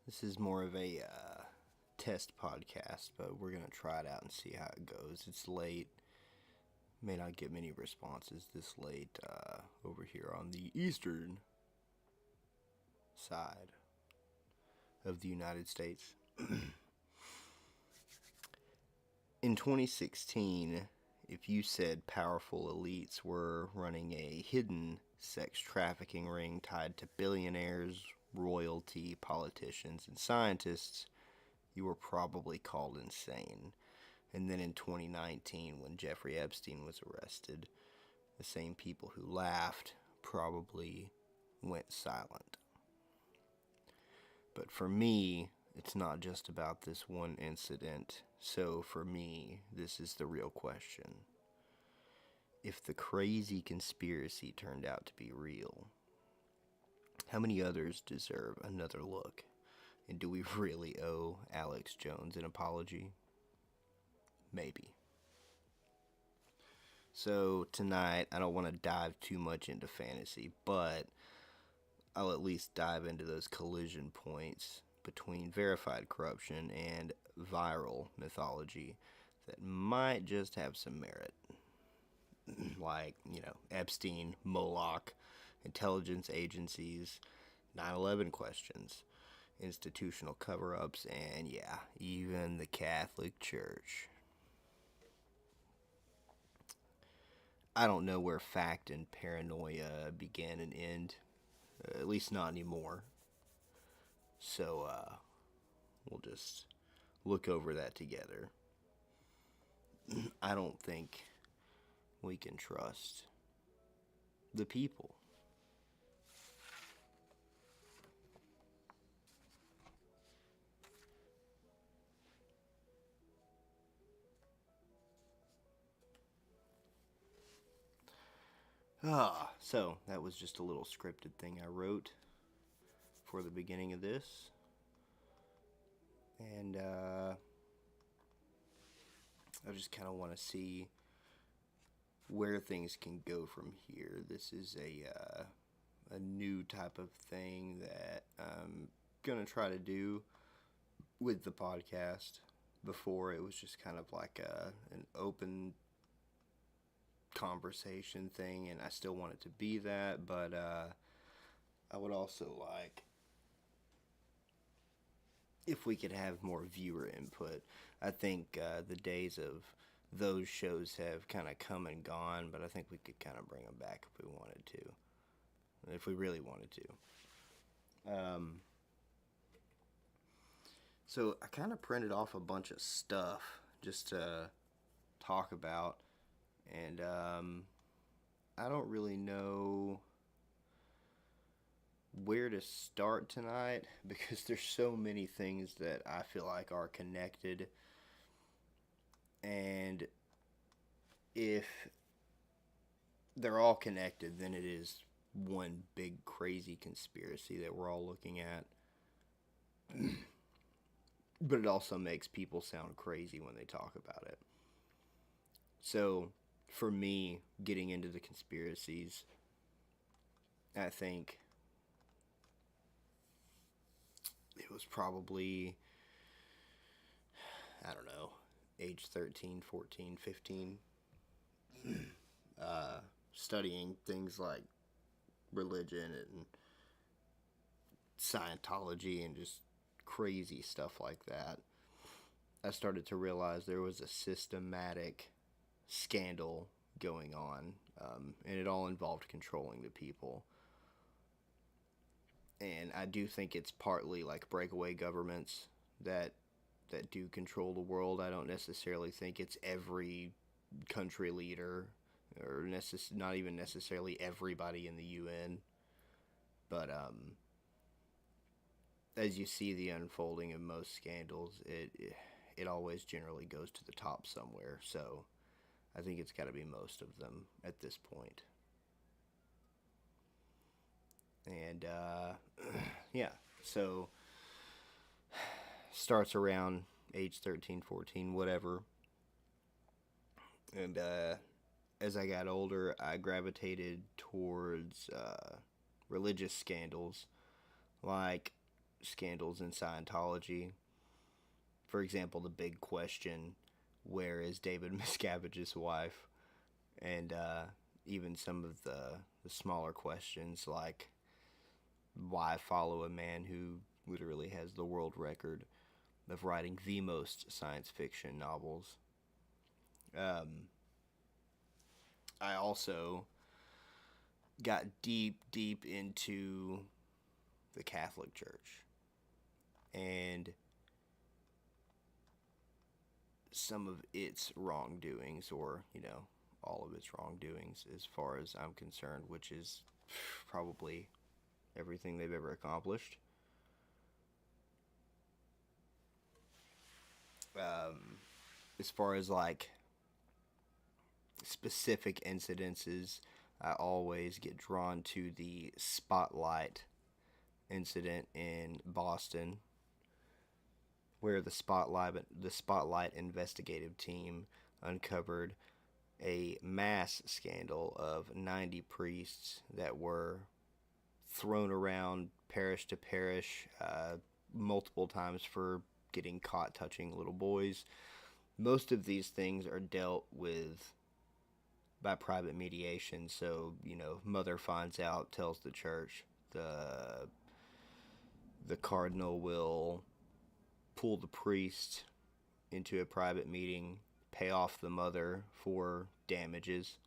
This is more of a test podcast, but we're going to try it out and see how it goes. It's late. May not get many responses this late over here on the eastern side of the United States. In 2016, if you said powerful elites were running a hidden sex trafficking ring tied to billionaires, royalty, politicians, and scientists, you were probably called insane. And then in 2019, when Jeffrey Epstein was arrested, the same people who laughed probably went silent. But for me, it's not just about this one incident. So for me, this is the real question. If the crazy conspiracy turned out to be real, how many others deserve another look? And do we really owe Alex Jones an apology? Maybe. So tonight, I don't want to dive too much into fantasy, but I'll at least dive into those collision points between verified corruption and viral mythology that might just have some merit. Like, Epstein, Moloch, intelligence agencies, 9/11 questions, institutional cover-ups, and even the Catholic Church. I don't know where fact and paranoia begin and end, at least not anymore. So, we'll just look over that together. I don't think we can trust the people. So that was just a little scripted thing I wrote for the beginning of this. And I just kind of want to see where things can go from here. This is a new type of thing that I'm going to try to do with the podcast. Before, it was just kind of like an open conversation thing, and I still want it to be that, but I would also like if we could have more viewer input. I think the days of those shows have kind of come and gone, but I think we could kind of bring them back if we wanted to, if we really wanted to. So I kind of printed off a bunch of stuff just to talk about, and I don't really know where to start tonight because there's so many things that I feel like are connected. And if they're all connected, then it is one big crazy conspiracy that we're all looking at. But it also makes people sound crazy when they talk about it. So, for me, getting into the conspiracies, I think it was probably, I don't know, age 13, 14, 15, studying things like religion and Scientology and just crazy stuff like that. I started to realize there was a systematic scandal going on, and it all involved controlling the people. And I do think it's partly like breakaway governments that do control the world. I don't necessarily think it's every country leader or not even necessarily everybody in the UN. But as you see the unfolding of most scandals, it always generally goes to the top somewhere. So I think it's got to be most of them at this point. And so starts around age 13, 14, whatever. And as I got older, I gravitated towards religious scandals, like scandals in Scientology. For example, the big question, where is David Miscavige's wife? And even some of the smaller questions like, why follow a man who literally has the world record of writing the most science fiction novels? Um, I also got deep into the Catholic Church and some of its wrongdoings, or, all of its wrongdoings as far as I'm concerned, which is probably everything they've ever accomplished. As far as like specific incidences, I always get drawn to the Spotlight incident in Boston, where the Spotlight investigative team uncovered a mass scandal of 90 priests that were thrown around parish to parish multiple times for getting caught touching little boys. Most of these things are dealt with by private mediation. So, mother finds out, tells the church. The cardinal will pull the priest into a private meeting, pay off the mother for damages,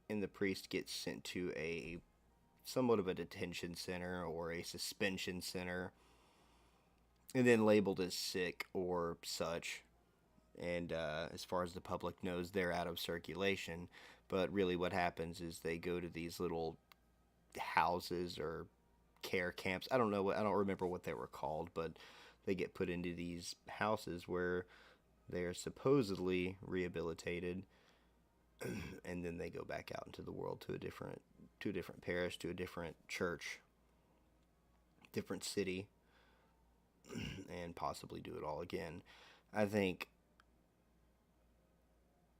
and the priest gets sent to a somewhat of a detention center or a suspension center, and then labeled as sick or such. And as far as the public knows, they're out of circulation. But really, what happens is they go to these little houses or care camps. I don't remember what they were called, but they get put into these houses where they are supposedly rehabilitated, and then they go back out into the world to a different parish, to a different church, different city, and possibly do it all again. I think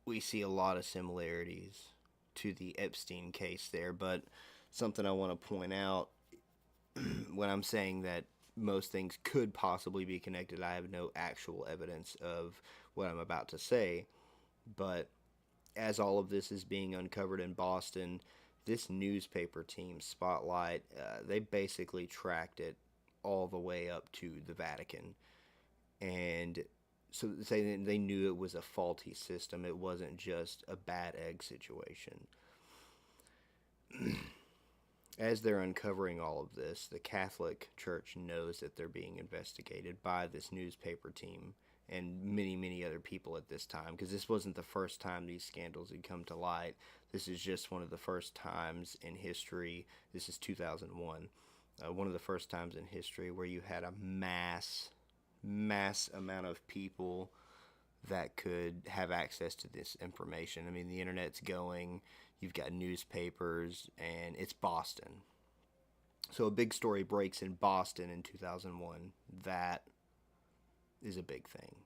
we see a lot of similarities to the Epstein case there, but something I want to point out when I'm saying that most things could possibly be connected, I have no actual evidence of what I'm about to say, but as all of this is being uncovered in Boston, this newspaper team, Spotlight, they basically tracked it all the way up to the Vatican. And so they knew it was a faulty system. It wasn't just a bad egg situation. As they're uncovering all of this, the Catholic Church knows that they're being investigated by this newspaper team and many other people at this time, because this wasn't the first time these scandals had come to light. This is just one of the first times in history. This is 2001. One of the first times in history where you had a mass amount of people that could have access to this information. I mean, the internet's going, you've got newspapers, and it's Boston. So a big story breaks in Boston in 2001. That is a big thing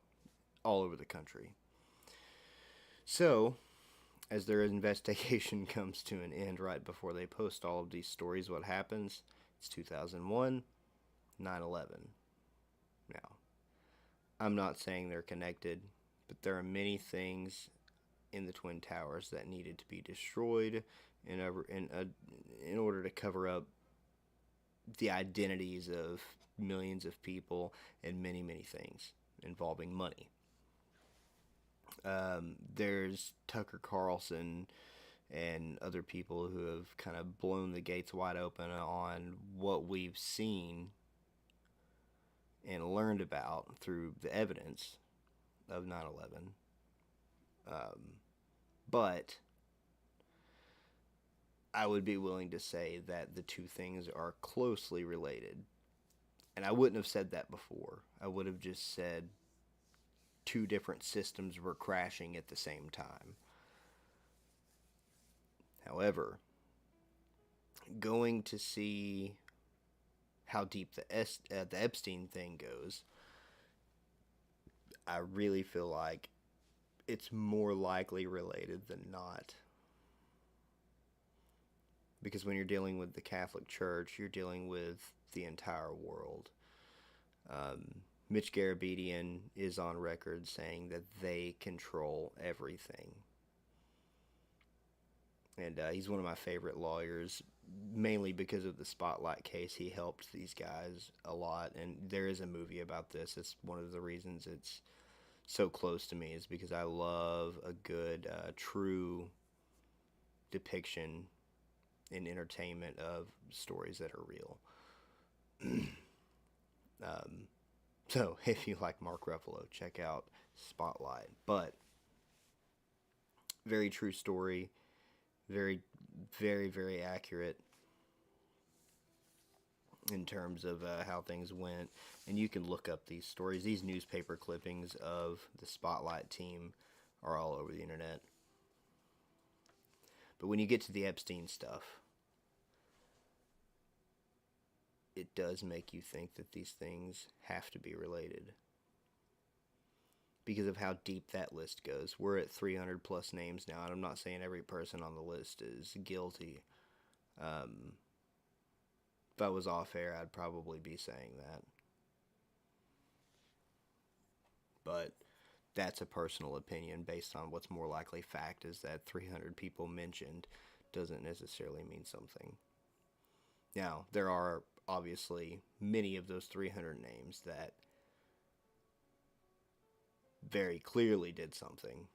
all over the country. So, as their investigation comes to an end right before they post all of these stories, what happens? It's 2001, 9/11. Now, I'm not saying they're connected, but there are many things in the Twin Towers that needed to be destroyed in order to cover up the identities of millions of people and many things involving money. There's Tucker Carlson and other people who have kind of blown the gates wide open on what we've seen and learned about through the evidence of 9/11. But I would be willing to say that the two things are closely related. And I wouldn't have said that before. I would have just said two different systems were crashing at the same time. However, going to see how deep the Epstein thing goes, I really feel like it's more likely related than not. Because when you're dealing with the Catholic Church, you're dealing with the entire world. Mitch Garabedian is on record saying that they control everything. And he's one of my favorite lawyers, mainly because of the Spotlight case. He helped these guys a lot, and there is a movie about this. It's one of the reasons it's so close to me, is because I love a good, true depiction in entertainment of stories that are real. um, so if you like Mark Ruffalo, check out Spotlight. But very true story, very, very, very accurate in terms of how things went. And you can look up these stories. These newspaper clippings of the Spotlight team are all over the internet. But when you get to the Epstein stuff, it does make you think that these things have to be related, because of how deep that list goes. We're at 300 plus names now, and I'm not saying every person on the list is guilty. If I was off air, I'd probably be saying that. But that's a personal opinion based on what's more likely fact, is that 300 people mentioned doesn't necessarily mean something. Now, there are obviously many of those 300 names that very clearly did something.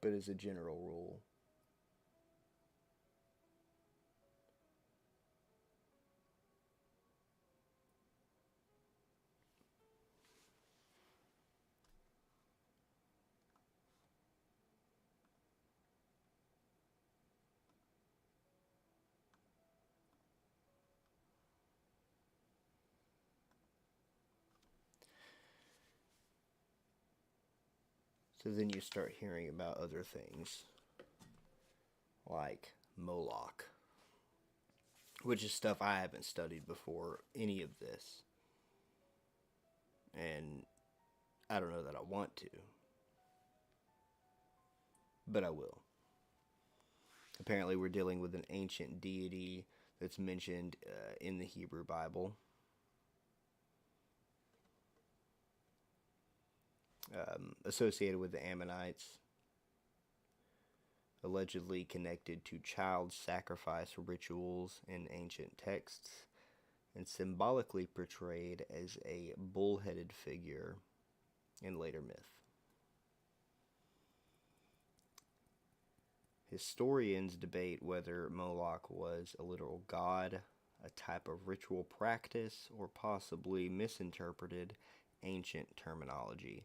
But as a general rule, so then you start hearing about other things like Moloch, which is stuff I haven't studied before any of this. And I don't know that I want to, but I will. Apparently, we're dealing with an ancient deity that's mentioned in the Hebrew Bible. Associated with the Ammonites, allegedly connected to child sacrifice rituals in ancient texts, and symbolically portrayed as a bull-headed figure in later myth. Historians debate whether Moloch was a literal god, a type of ritual practice, or possibly misinterpreted ancient terminology.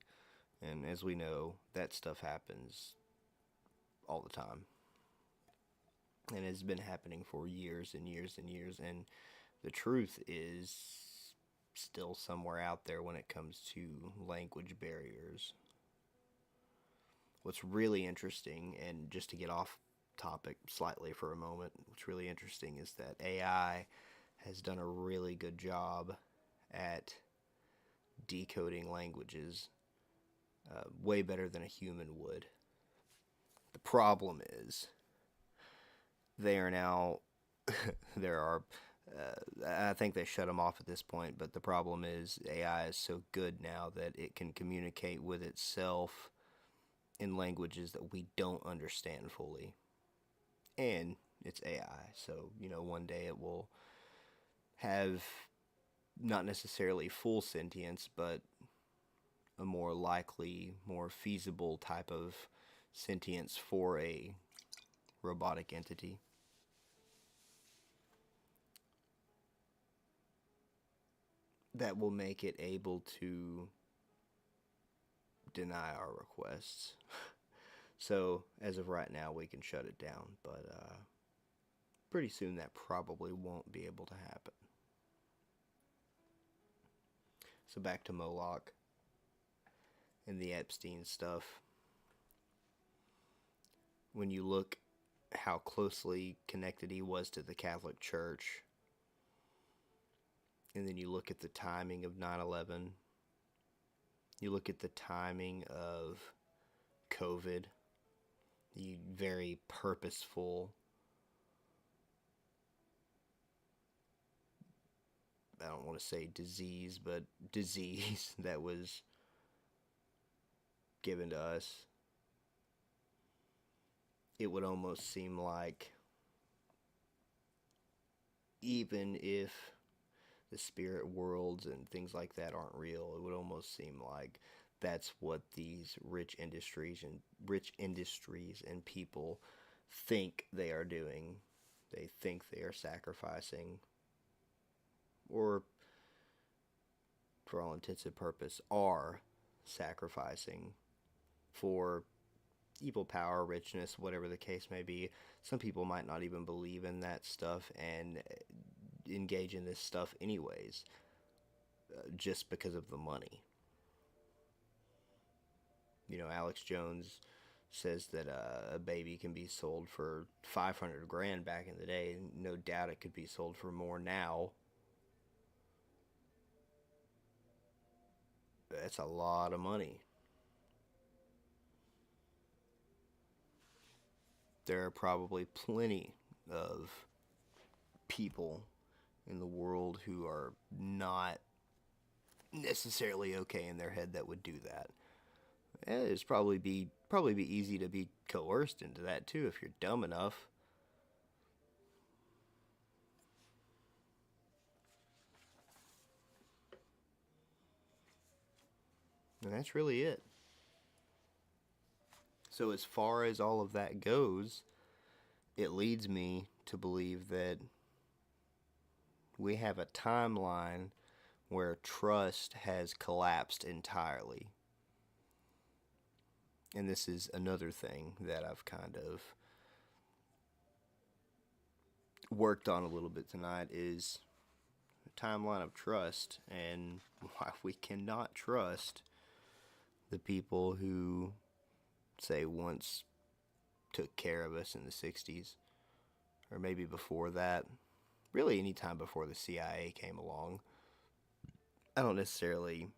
And as we know, that stuff happens all the time. And it's been happening for years and years and years. And the truth is still somewhere out there when it comes to language barriers. What's really interesting, and just to get off topic slightly for a moment, what's really interesting is that AI has done a really good job at decoding languages, way better than a human would. The problem is, they are now, I think they shut them off at this point, but the problem is AI is so good now that it can communicate with itself in languages that we don't understand fully. And it's AI, so, one day it will have not necessarily full sentience, but a more likely, more feasible type of sentience for a robotic entity. That will make it able to deny our requests. So, as of right now, we can shut it down, but pretty soon that probably won't be able to happen. So back to Moloch and the Epstein stuff. When you look how closely connected he was to the Catholic Church, and then you look at the timing of 9/11, you look at the timing of COVID, the very purposeful I don't want to say disease, but disease that was given to us, it would almost seem like even if the spirit worlds and things like that aren't real, it would almost seem like that's what these rich industries and people think they are doing. They think they are sacrificing, or for all intents and purpose, are sacrificing for evil power, richness, whatever the case may be. Some people might not even believe in that stuff and engage in this stuff anyways, just because of the money. Alex Jones says that a baby can be sold for 500 grand back in the day. No doubt it could be sold for more now. That's a lot of money. There are probably plenty of people in the world who are not necessarily okay in their head that would do that. It's probably be easy to be coerced into that too if you're dumb enough. And that's really it. So as far as all of that goes, it leads me to believe that we have a timeline where trust has collapsed entirely. And this is another thing that I've kind of worked on a little bit tonight, is a timeline of trust and why we cannot trust the people who say once took care of us in the 60s, or maybe before that, really any time before the CIA came along. I don't necessarily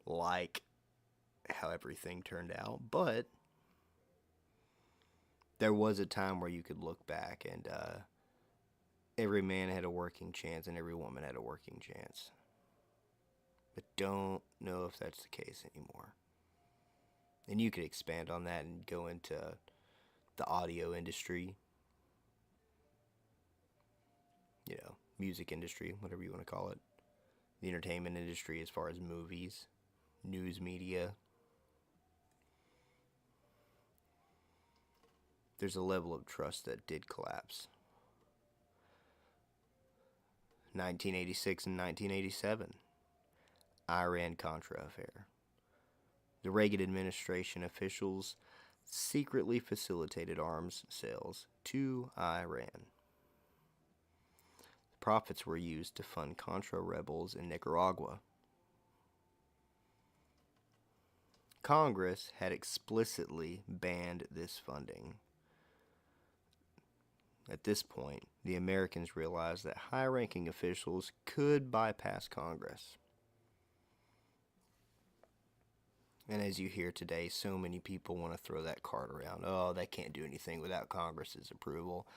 like how everything turned out, but there was a time where you could look back and every man had a working chance and every woman had a working chance. But don't know if that's the case anymore. And you could expand on that and go into the audio industry, music industry, whatever you want to call it, the entertainment industry as far as movies, news media. There's a level of trust that did collapse. 1986 and 1987, Iran-Contra affair. The Reagan administration officials secretly facilitated arms sales to Iran. The profits were used to fund Contra rebels in Nicaragua. Congress had explicitly banned this funding. At this point, the Americans realized that high-ranking officials could bypass Congress. And as you hear today, so many people want to throw that card around. Oh, they can't do anything without Congress's approval.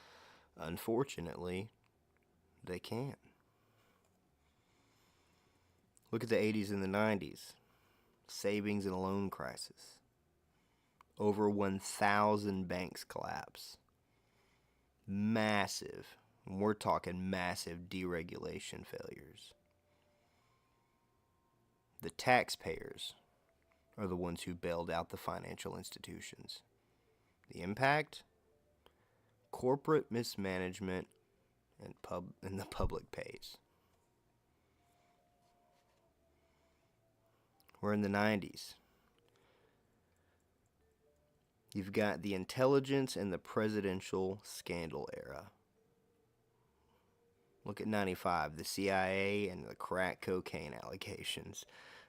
Unfortunately, they can't. Look at the 80s and the 90s. Savings and loan crisis. Over 1,000 banks collapse. Massive, we're talking massive deregulation failures. The taxpayers are the ones who bailed out the financial institutions. The impact? Corporate mismanagement and the public pays. We're in the 90s. You've got the intelligence and the presidential scandal era. Look at 95, the CIA and the crack cocaine allegations.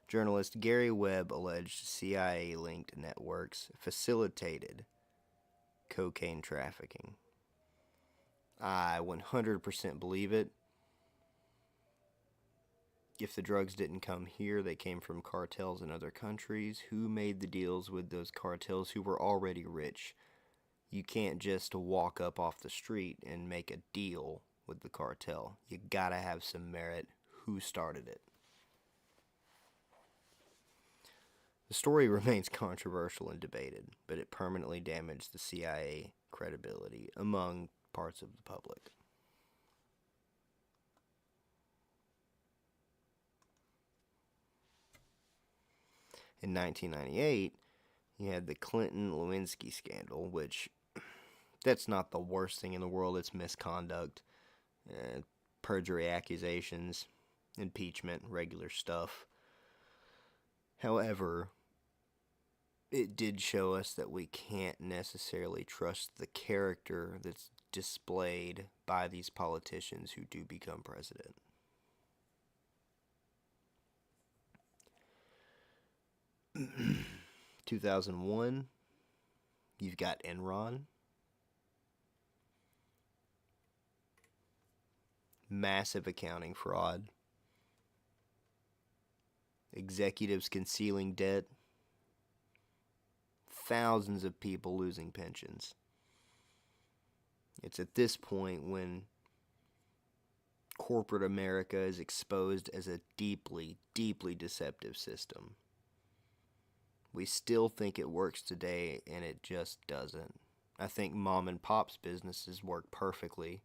Journalist Gary Webb alleged CIA-linked networks facilitated cocaine trafficking. I 100% believe it. If the drugs didn't come here, they came from cartels in other countries. Who made the deals with those cartels who were already rich? You can't just walk up off the street and make a deal with the cartel. You gotta have some merit who started it. The story remains controversial and debated, but it permanently damaged the CIA credibility among parts of the public. In 1998, you had the Clinton-Lewinsky scandal, which, that's not the worst thing in the world. It's misconduct, perjury accusations, impeachment, regular stuff. However, it did show us that we can't necessarily trust the character that's displayed by these politicians who do become president. In 2001, you've got Enron. Massive accounting fraud. Executives concealing debt. Thousands of people losing pensions. It's at this point when corporate America is exposed as a deeply, deeply deceptive system. We still think it works today, and it just doesn't. I think mom and pop's businesses work perfectly.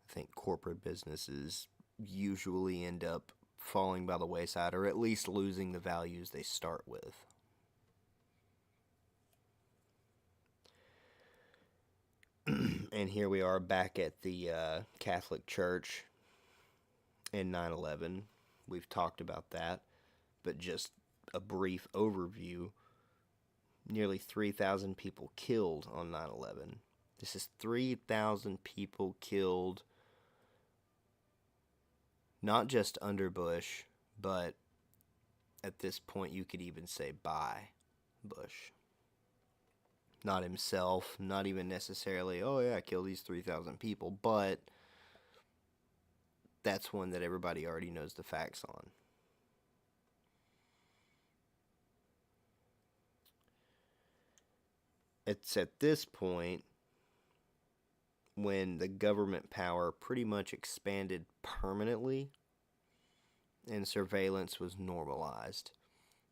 I think corporate businesses usually end up falling by the wayside, or at least losing the values they start with. And here we are back at the Catholic Church in 9/11. We've talked about that, but just a brief overview. Nearly 3,000 people killed on 9/11. This is 3,000 people killed, not just under Bush, but at this point you could even say by Bush. Not himself, not even necessarily, oh yeah, kill these 3,000 people, but that's one that everybody already knows the facts on. It's at this point when the government power pretty much expanded permanently and surveillance was normalized.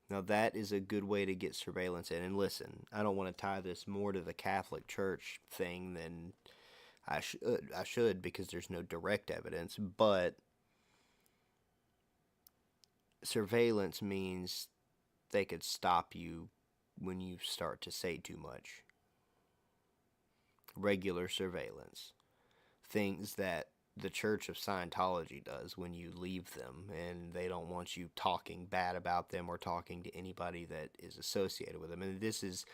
Now that is a good way to get surveillance in. And listen, I don't want to tie this more to the Catholic Church thing than I should because there's no direct evidence, but surveillance means they could stop you when you start to say too much. Regular surveillance. Things that the Church of Scientology does when you leave them and they don't want you talking bad about them or talking to anybody that is associated with them. And this is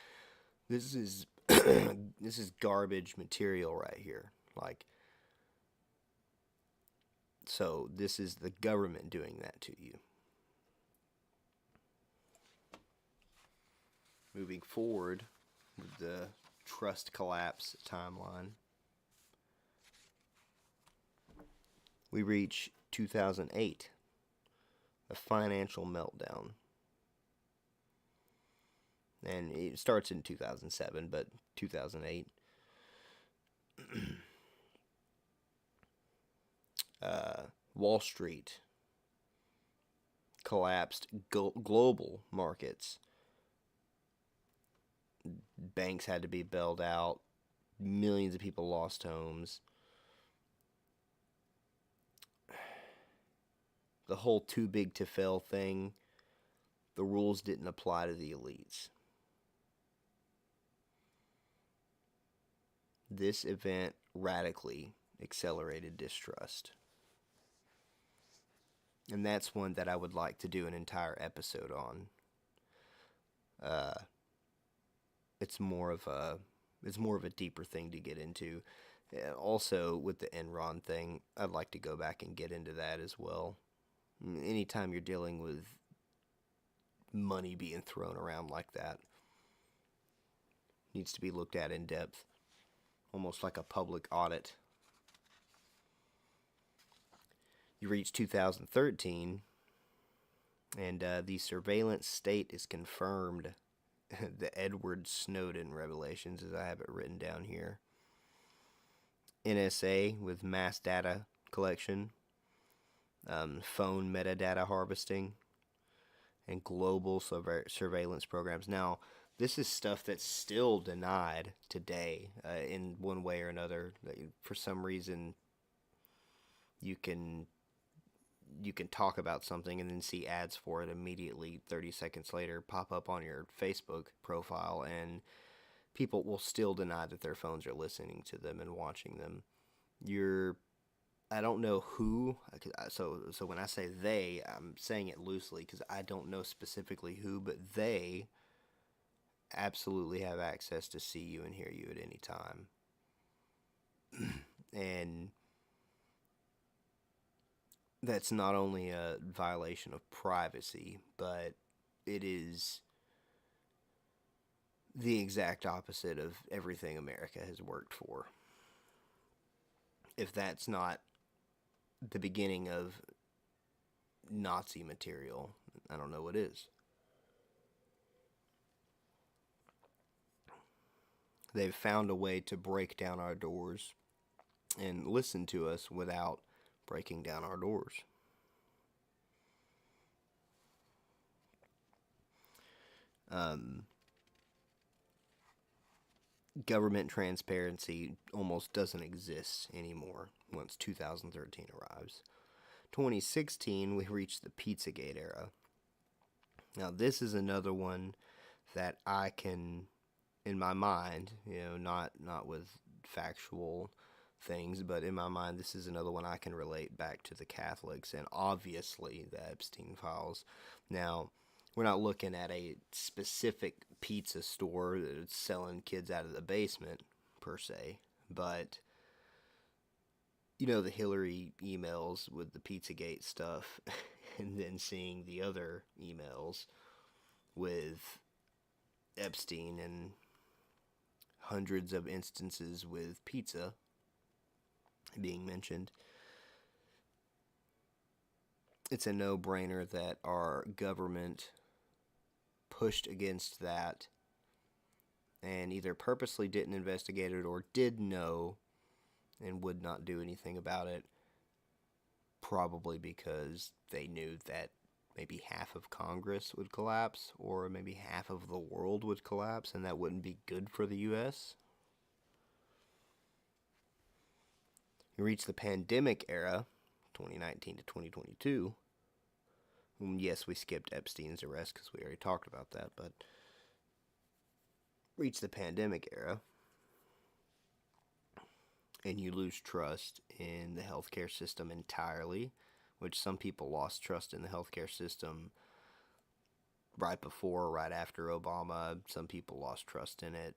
this is garbage material right here. Like, so this is the government doing that to you. Moving forward with the trust collapse timeline, we reach 2008, a financial meltdown. And it starts in 2007, but 2008. Wall Street collapsed, global markets. Banks had to be bailed out. Millions of people lost homes. The whole too big to fail thing, the rules didn't apply to the elites. This event radically accelerated distrust. And that's one that I would like to do an entire episode on. It's more of a deeper thing to get into. And also with the Enron thing, I'd like to go back and get into that as well. Anytime you're dealing with money being thrown around like that, needs to be looked at in depth, almost like a public audit. You reach 2013, and the surveillance state is confirmed. The Edward Snowden revelations, as I have it written down here. NSA with mass data collection. phone metadata harvesting, and global surveillance programs. Now, this is stuff that's still denied today in one way or another. For some reason, you can talk about something and then see ads for it immediately 30 seconds later pop up on your Facebook profile, and people will still deny that their phones are listening to them and watching them. I don't know who, so when I say they, I'm saying it loosely because I don't know specifically who, but they absolutely have access to see you and hear you at any time. And that's not only a violation of privacy, but it is the exact opposite of everything America has worked for. If that's not the beginning of Nazi material, I don't know what is. They've found a way to break down our doors and listen to us without breaking down our doors. Government transparency almost doesn't exist anymore once 2013 arrives. 2016, we reached the Pizzagate era. Now, this is another one that I can, in my mind, not with factual things, but in my mind, this is another one I can relate back to the Catholics and obviously the Epstein files. Now, we're not looking at a specific pizza store that's selling kids out of the basement, per se, but the Hillary emails with the Pizzagate stuff, and then seeing the other emails with Epstein and hundreds of instances with pizza being mentioned. It's a no-brainer that our government pushed against that and either purposely didn't investigate it or did know and would not do anything about it, probably because they knew that maybe half of Congress would collapse or maybe half of the world would collapse, and that wouldn't be good for the U.S. You reach the pandemic era, 2019 to 2022. Yes, we skipped Epstein's arrest because we already talked about that, but reach the pandemic era, and you lose trust in the healthcare system entirely, which some people lost trust in the healthcare system right before or right after Obama. Some people lost trust in it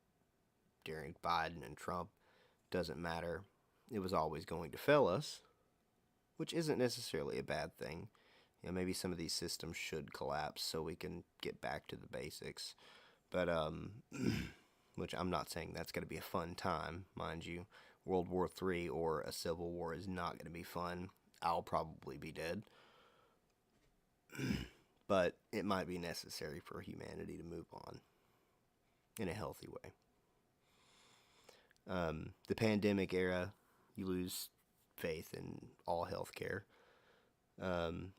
during Biden and Trump. Doesn't matter. It was always going to fail us, which isn't necessarily a bad thing. Maybe some of these systems should collapse so we can get back to the basics. But, which I'm not saying that's going to be a fun time, mind you. World War III or a civil war is not going to be fun. I'll probably be dead. But it might be necessary for humanity to move on in a healthy way. The pandemic era, you lose faith in all healthcare.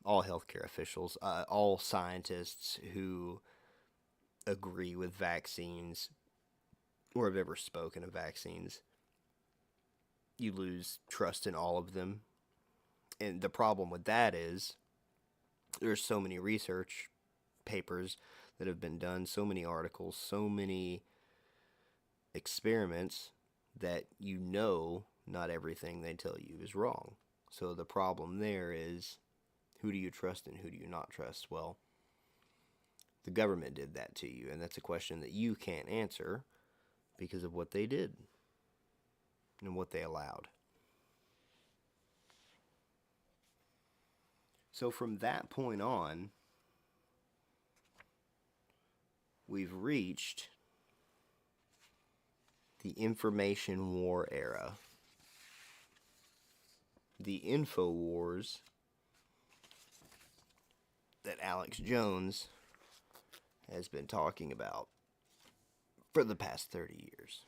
All healthcare officials, all scientists who agree with vaccines or have ever spoken of vaccines. You lose trust in all of them. And the problem with that is there's so many research papers that have been done, so many articles, so many experiments that not everything they tell you is wrong. So the problem there is, who do you trust and who do you not trust? Well, the government did that to you, and that's a question that you can't answer because of what they did and what they allowed. So from that point on, we've reached the information war era. The info wars that Alex Jones has been talking about for the past 30 years.